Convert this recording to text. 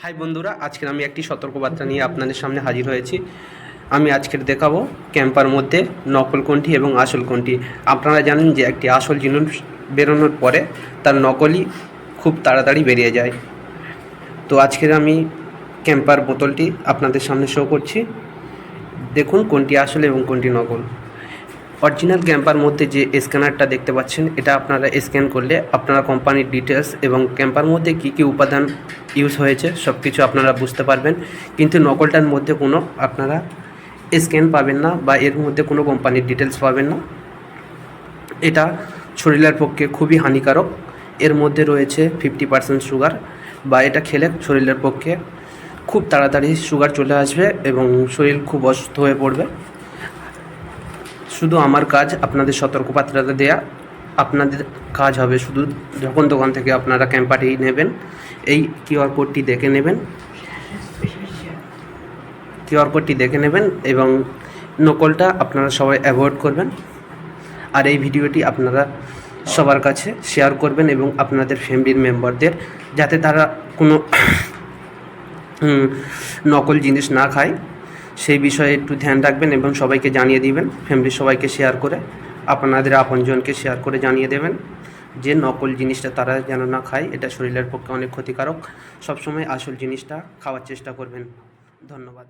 High বন্ধুরা, আজকের আমি একটি সতর্কবার্তা নিয়ে আপনাদের সামনে হাজির হয়েছি। আমি আজকের দেখাবো ক্যাম্পার মধ্যে নকল কোনটি এবং আসল কোনটি। আপনারা জানেন যে একটি আসল জিনিস বেরোনোর পরে তার নকলই খুব তাড়াতাড়ি বেরিয়ে যায়। তো আজকের আমি ক্যাম্পার বোতলটি আপনাদের সামনে শো করছি। দেখুন কোনটি আসল এবং কোনটি নকল। অরিজিনাল ক্যাম্পার মধ্যে যে স্ক্যানারটা দেখতে পাচ্ছেন, এটা আপনারা স্ক্যান করলে আপনারা কোম্পানির ডিটেলস এবং ক্যাম্পার মধ্যে কী কী উপাদান ইউজ হয়েছে সব কিছু আপনারা বুঝতে পারবেন। কিন্তু নকলটার মধ্যে কোনো আপনারা স্ক্যান পাবেন না বা এর মধ্যে কোনো কোম্পানির ডিটেলস পাবেন না। এটা শরীরের পক্ষে খুবই হানিকারক। এর মধ্যে রয়েছে 50% সুগার, বা এটা খেলে শরীরের পক্ষে খুব তাড়াতাড়ি সুগার চলে আসবে এবং শরীর খুব অসুস্থ হয়ে পড়বে। শুধু আমার কাজ আপনাদের সতর্কবার্তাটা দেয়া। আপনাদের কাজ হবে শুধু যখন দোকান থেকে আপনারা ক্যাম্পারটি নেবেন, এই কিউআর কোডটি দেখে নেবেন এবং নকলটা আপনারা সবাই অ্যাভয়েড করবেন। আর এই ভিডিওটি আপনারা সবার কাছে শেয়ার করবেন এবং আপনাদের ফ্যামিলির মেম্বারদের, যাতে তারা কোনো নকল জিনিস না খায় সেই বিষয়ে একটু ধ্যান রাখবেন এবং সবাইকে জানিয়ে দিবেন। ফ্যামিলির সবাইকে শেয়ার করে, আপনাদের আপনজনকে শেয়ার করে জানিয়ে দেবেন যে নকল জিনিসটা তারা যেন না খায়। এটা শরীরের পক্ষে অনেক ক্ষতিকারক। সবসময় আসল জিনিসটা খাওয়ার চেষ্টা করবেন। ধন্যবাদ।